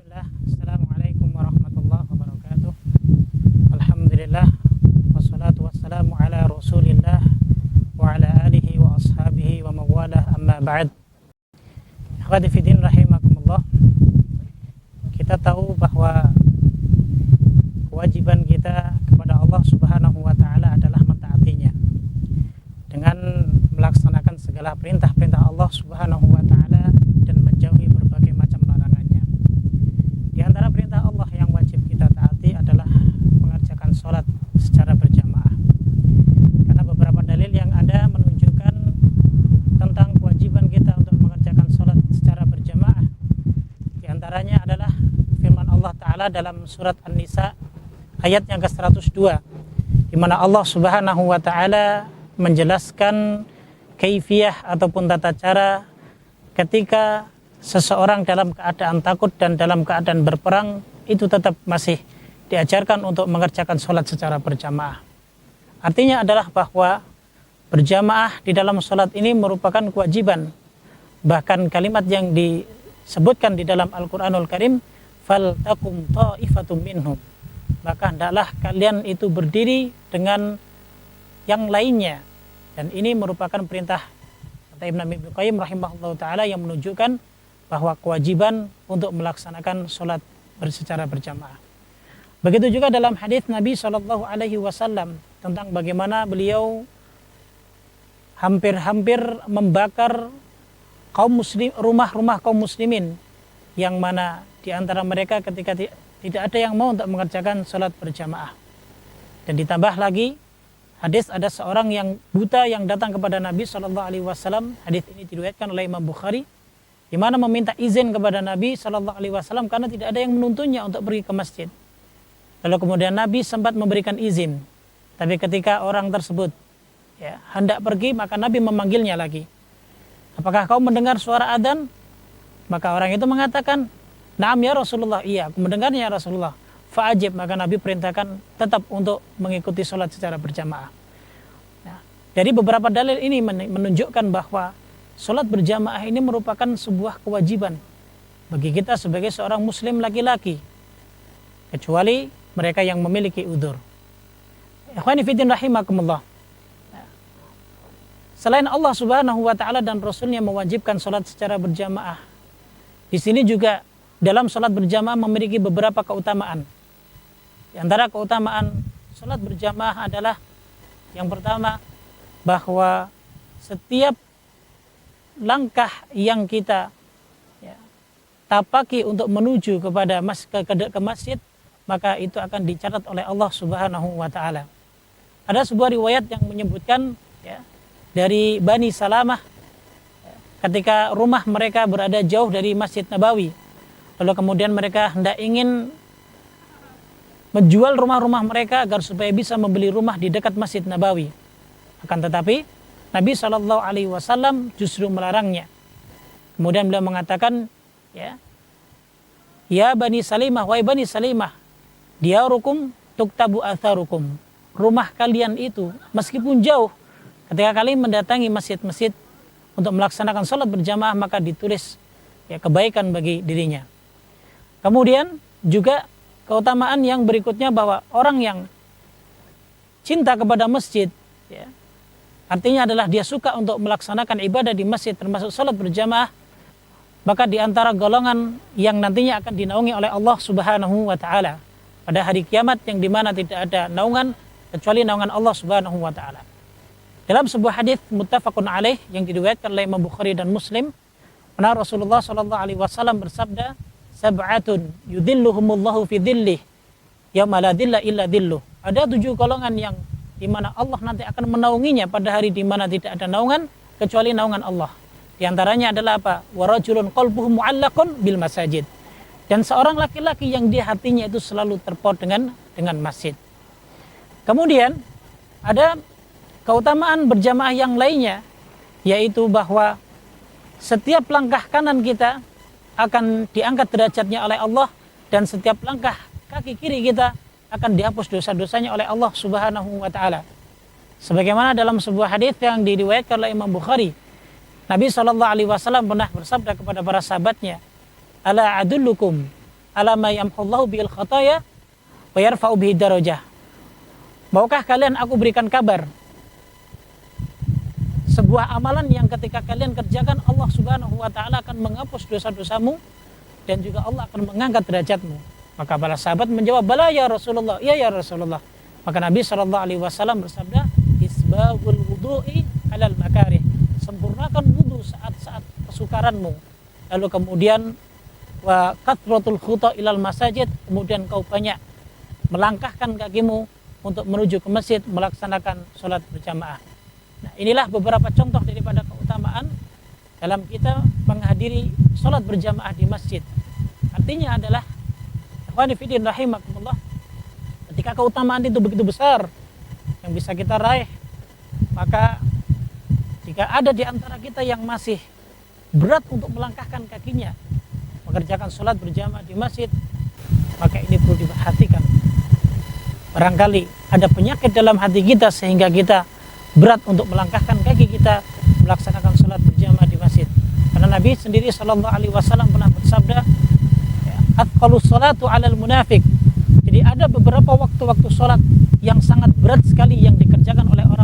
Bismillah. Assalamualaikum warahmatullahi wabarakatuh. Alhamdulillah. Wassalatu wassalamu ala rasulillah wa ala alihi wa ashabihi wa mawalah, amma ba'd. Ikhwati fiddin rahimakumullah. Kita tahu bahwa kewajiban kita kepada Allah subhanahu wa ta'ala adalah mentaatinya dengan melaksanakan segala perintah-perintah Allah subhanahu wa ta'ala dan menjauhi berbagai macam larangannya. Di antara perintah Allah yang wajib kita taati adalah mengerjakan sholat secara berjamaah, karena beberapa dalil yang ada menunjukkan tentang kewajiban kita untuk mengerjakan sholat secara berjamaah. Di antaranya adalah firman Allah Ta'ala dalam surat An-Nisa ayat yang ke-102, di mana Allah subhanahu wa ta'ala menjelaskan kaifiyah ataupun tata cara ketika seseorang dalam keadaan takut dan dalam keadaan berperang itu tetap masih diajarkan untuk mengerjakan sholat secara berjamaah. Artinya adalah bahwa berjamaah di dalam sholat ini merupakan kewajiban. Bahkan kalimat yang disebutkan di dalam Al-Quranul Karim, faltakum ta'ifatum minhum, maka hendaklah kalian itu berdiri dengan yang lainnya. Dan ini merupakan perintah kata Ibnu Qayyim rahimahullah ta'ala yang menunjukkan bahwa kewajiban untuk melaksanakan sholat secara berjamaah. Begitu juga dalam hadis Nabi SAW tentang bagaimana beliau hampir-hampir membakar kaum muslim, rumah-rumah kaum muslimin, yang mana di antara mereka ketika tidak ada yang mau untuk mengerjakan sholat berjamaah. Dan ditambah lagi hadis ada seorang yang buta yang datang kepada Nabi SAW. Hadis ini diriwayatkan oleh Imam Bukhari, di mana meminta izin kepada Nabi SAW karena tidak ada yang menuntunnya untuk pergi ke masjid. Lalu kemudian Nabi sempat memberikan izin, tapi ketika orang tersebut hendak pergi, maka Nabi memanggilnya lagi. Apakah kau mendengar suara adzan? Maka orang itu mengatakan, "Na'am ya Rasulullah." Iya, aku mendengarnya ya Rasulullah. Fa'ajib, maka Nabi perintahkan tetap untuk mengikuti sholat secara berjamaah. Nah, dari beberapa dalil ini menunjukkan bahwa sholat berjamaah ini merupakan sebuah kewajiban bagi kita sebagai seorang muslim laki-laki, kecuali mereka yang memiliki udzur. Ikhwani fiddin rahimakumullah. Selain Allah subhanahu wa ta'ala dan Rasulnya mewajibkan sholat secara berjamaah, di sini juga dalam sholat berjamaah memiliki beberapa keutamaan. Di antara keutamaan sholat berjamaah adalah yang pertama, bahwa setiap langkah yang kita tapaki untuk menuju kepada ke masjid, maka itu akan dicatat oleh Allah subhanahu wa ta'ala. Ada sebuah riwayat yang menyebutkan dari Bani Salamah, ketika rumah mereka berada jauh dari Masjid Nabawi, lalu kemudian mereka hendak ingin menjual rumah-rumah mereka agar supaya bisa membeli rumah di dekat Masjid Nabawi. Akan tetapi Nabi SAW justru melarangnya. Kemudian beliau mengatakan, ya Bani Salimah, wahai Bani Salimah, diyarukum tuktabu atharukum. Rumah kalian itu meskipun jauh, ketika kalian mendatangi masjid-masjid untuk melaksanakan sholat berjamaah, maka ditulis kebaikan bagi dirinya. Kemudian juga keutamaan yang berikutnya, bahwa orang yang cinta kepada masjid, artinya adalah dia suka untuk melaksanakan ibadah di masjid termasuk sholat berjamaah, maka di antara golongan yang nantinya akan dinaungi oleh Allah subhanahu wa ta'ala pada hari kiamat, yang dimana tidak ada naungan kecuali naungan Allah subhanahu wa ta'ala. Dalam sebuah hadis muttafaqun alaih yang diriwayatkan oleh Imam Bukhari dan Muslim, mana Rasulullah SAW bersabda, sab'atun yudhilluhumullahu fi dhillih yauma la dhilla illa dhilluh. Ada 7 golongan yang di mana Allah nanti akan menaunginya pada hari di mana tidak ada naungan kecuali naungan Allah. Di antaranya adalah apa? Wa rajulun qalbuhu mu'allaqun bil masajid. Dan seorang laki-laki yang di hatinya itu selalu terpaut dengan masjid. Kemudian ada keutamaan berjamaah yang lainnya, yaitu bahwa setiap langkah kanan kita akan diangkat derajatnya oleh Allah, dan setiap langkah kaki kiri kita akan dihapus dosa-dosanya oleh Allah subhanahu wa ta'ala. Sebagaimana dalam sebuah hadis yang diriwayatkan oleh Imam Bukhari, Nabi SAW pernah bersabda kepada para sahabatnya, ala adullukum ala ma yamhullahu bil khataya wa yarfa'u bihi darajah. Maukah kalian aku berikan kabar sebuah amalan yang ketika kalian kerjakan Allah Subhanahu wa taala akan menghapus dosa-dosamu dan juga Allah akan mengangkat derajatmu. Maka para sahabat menjawab, "Bala ya Rasulullah." "Iya ya Rasulullah." Maka Nabi sallallahu alaihi wasallam bersabda, "Isbagul wudu'i 'alal makarih." Sempurnakan wudu saat-saat kesukaranmu. Lalu kemudian wa kathratul khuta ilal masajid, kemudian kau banyak melangkahkan kakimu untuk menuju ke masjid melaksanakan sholat berjamaah. Nah, inilah beberapa contoh daripada keutamaan dalam kita menghadiri sholat berjamaah di masjid. Artinya adalah, ikhwani fillah rahimakumullah, ketika keutamaan itu begitu besar yang bisa kita raih, maka jika ada di antara kita yang masih berat untuk melangkahkan kakinya mengerjakan sholat berjamaah di masjid, maka ini perlu diperhatikan. Barangkali ada penyakit dalam hati kita sehingga kita berat untuk melangkahkan kaki kita melaksanakan sholat berjamaah di masjid. Karena Nabi sendiri sallallahu alaihi wasallam pernah bersabda, "Athqalus sholatu 'alal munafik." Jadi ada beberapa waktu-waktu sholat yang sangat berat sekali yang dikerjakan oleh orang